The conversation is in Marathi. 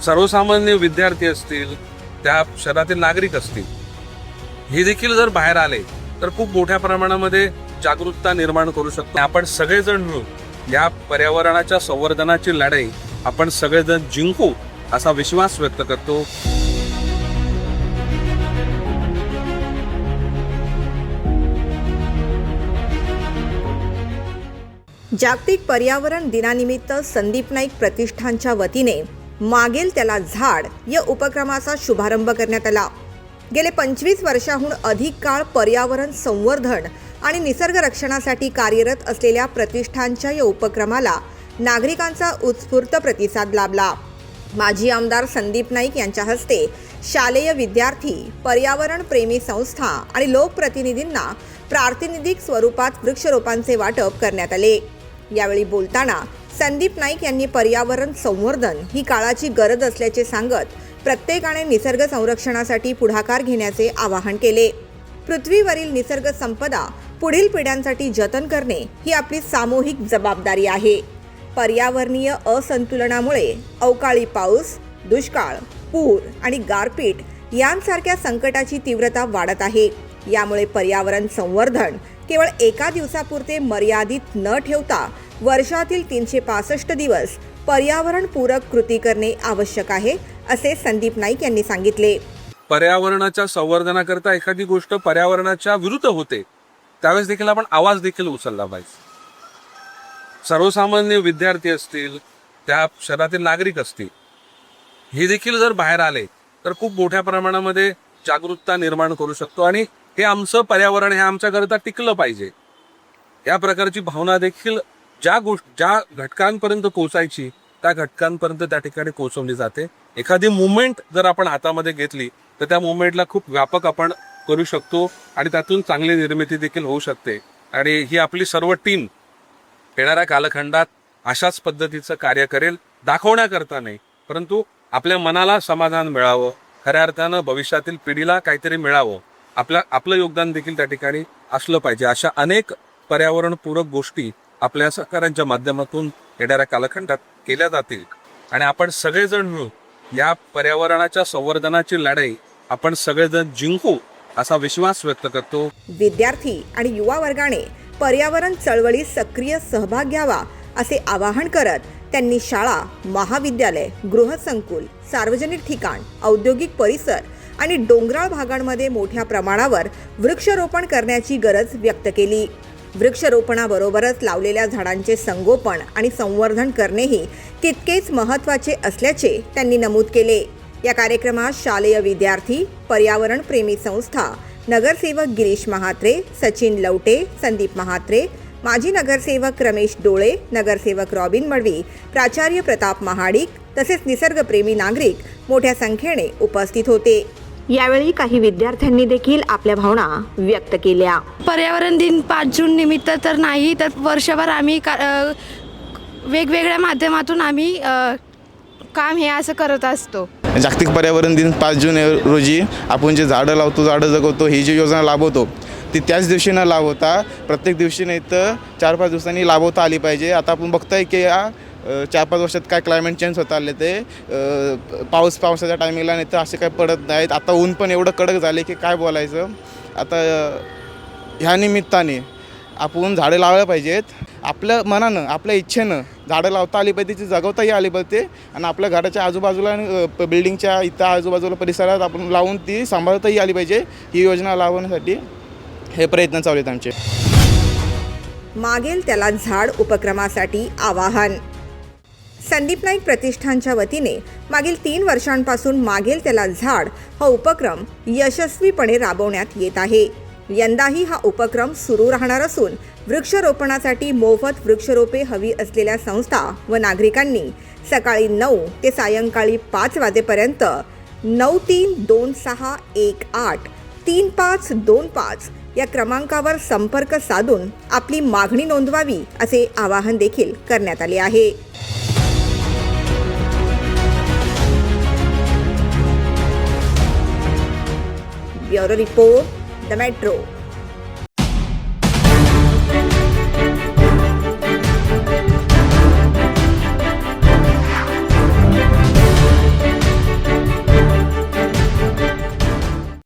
सर्वसामान्य विद्यार्थी असतील, त्या शहरातील नागरिक असतील, हे देखील जर बाहेर आले तर खूप मोठ्या प्रमाणामध्ये जागरूकता निर्माण करू शकतो. आपण सगळेजण मिळून या पर्यावरणाच्या संवर्धनाची लढाई आपण सगळेजण जिंकू असा विश्वास व्यक्त करतो. जागतिक पर्यावरण दिनानिमित्त संदीप नाईक प्रतिष्ठानच्या वतीने मागेल त्याला झाड या उपक्रमाचा शुभारंभ करण्यात आला. गेले 25 वर्षांहून अधिक काळ पर्यावरण संवर्धन आणि निसर्ग रक्षणासाठी कार्यरत असलेल्या प्रतिष्ठानच्या या उपक्रमाला नागरिकांचा उत्स्फूर्त प्रतिसाद लाभला. माजी आमदार संदीप नाईक यांच्या हस्ते शालेय विद्यार्थी, पर्यावरण प्रेमी संस्था आणि लोकप्रतिनिधींना प्रातिनिधिक स्वरूपात वृक्षरोपांचे वाटप करण्यात आले. यावेळी बोलताना संदीप नाईक यांनी पर्यावरण संवर्धन ही काळाची गरज असल्याचे सांगत प्रत्येकाने निसर्ग संरक्षणासाठी पुढाकार घेण्याचे आवाहन केले. पृथ्वीवरील निसर्ग संपदा पुढील पिढ्यांसाठी जतन करणे ही आपली सामूहिक जबाबदारी आहे. पर्यावरणीय असंतुलनामुळे अवकाळी पाऊस, दुष्काळ, पूर आणि गारपीट यांसारख्या संकटाची तीव्रता वाढत आहे. यामुळे पर्यावरण संवर्धन केवळ एका दिवसापुरते मर्यादित न ठेवता वर्षातील 365 दिवस पर्यावरणपूरक कृती करणे आवश्यक आहे, असे संदीप नाईक यांनी सांगितले. पर्यावरणाच्या संवर्धनाकरता एखादी गोष्ट पर्यावरणाच्या विरुद्ध होते त्यावेळेस देखील आपण आवाज देखील उचलला पाहिजे. सर्वसामान्य विद्यार्थी असतील, त्या शहरातील नागरिक असतील, हे देखील जर बाहेर आले तर खूप मोठ्या प्रमाणामध्ये जागरूकता निर्माण करू शकतो आणि हे आमचं पर्यावरण हे आमच्याकरता टिकलं पाहिजे या प्रकारची भावना देखील ज्या घटकांपर्यंत पोहोचायची त्या घटकांपर्यंत त्या ठिकाणी पोहोचवली जाते. एखादी मुवमेंट जर आपण हातामध्ये घेतली तर त्या मुवमेंटला खूप व्यापक आपण करू शकतो आणि त्यातून चांगली निर्मिती देखील होऊ शकते. आणि ही आपली सर्व टीम येणाऱ्या कालखंडात अशाच पद्धतीचं कार्य करेल, दाखवण्याकरता नाही परंतु आपल्या मनाला समाधान मिळावं, खऱ्या अर्थानं भविष्यातील पिढीला काहीतरी मिळावं, आपलं योगदान देखील त्या ठिकाणी असलं पाहिजे. अशा अनेक पर्यावरणपूरक गोष्टी आपल्या सहकार्यांच्या माध्यमातून येणाऱ्या कालखंडात केल्या जातील आणि आपण सगळेजण मिळून या पर्यावरणाच्या संवर्धनाची लढाई आपण सगळेजण जिंकू असा विश्वास व्यक्त करतो. विद्यार्थी आणि युवा वर्गाने पर्यावरण चळवळीत सक्रिय सहभाग घ्यावा असे आवाहन करत त्यांनी शाळा, महाविद्यालय, गृहसंकुल, सार्वजनिक ठिकाण, औद्योगिक परिसर आणि डोंगराळ भागांमध्ये मोठ्या प्रमाणावर वृक्षारोपण करण्याची गरज व्यक्त केली. वृक्षारोपणाबरोबरच लावलेल्या झाडांचे संगोपन आणि संवर्धन करणेही तितकेच महत्त्वाचे असल्याचे त्यांनी नमूद केले. या कार्यक्रमात शालेय विद्यार्थी, पर्यावरण प्रेमी संस्था, नगरसेवक गिरीश महात्रे, सचिन लवटे, संदीप महात्रे, माजी नगरसेवक रमेश डोळे, नगरसेवक रॉबिन मडवी, प्राचार्य प्रताप महाडिक तसेच निसर्गप्रेमी नागरिक मोठ्या संख्येने उपस्थित होते. यावेळी काही विद्यार्थ्यांनी देखील आपल्या भावना व्यक्त केल्या. पर्यावरण दिन 5 जून निमित्त तर नाही तर वर्षभर आम्ही वेगवेगळ्या माध्यमातून आम्ही काम हे असं करत असतो. जागतिक पर्यावरण दिन 5 जून रोजी आपण जे झाडं लावतो, झाडं जगवतो ही जी योजना लाभवतो ती त्याच दिवशी न लाभवता प्रत्येक दिवशी नाही तर 4-5 दिवसांनी लाभवता आली पाहिजे. आता आपण बघताय की या 4-5 वर्षात काय क्लायमेट चेंज होत आले ते पावसाच्या टायमिंगला नाही तर असे काय पडत नाहीत. आता ऊन पण एवढं कडक झाले की काय बोलायचं. आता ह्या निमित्ताने आपण झाडं लावायला पाहिजेत. आपल्या मनानं, आपल्या इच्छेनं झाडं लावता आली पाहिजे, ती जगवताही आली पाहिजे आणि आपल्या घराच्या आजूबाजूला बिल्डिंगच्या इथं आजूबाजूला परिसरात आपण लावून ती सांभाळताही आली पाहिजे. ही योजना लावण्यासाठी हे प्रयत्न चालू आहेत आमचे. मागेल त्याला झाड उपक्रमासाठी आवाहन. संदीप नाईक प्रतिष्ठानच्या वतीने मागील 3 वर्षांपासून मागेल त्याला झाड हा उपक्रम यशस्वीपणे राबवण्यात येत आहे. यंदाही हा उपक्रम सुरू राहणार असून वृक्षारोपणासाठी मोफत वृक्षरोपे हवी असलेल्या संस्था व नागरिकांनी सकाळी 9 ते सायंकाळी 5 वाजेपर्यंत 9326183525 या क्रमांकावर संपर्क साधून आपली मागणी नोंदवावी असे आवाहन देखील करण्यात आले आहे. Bureau report, the metro.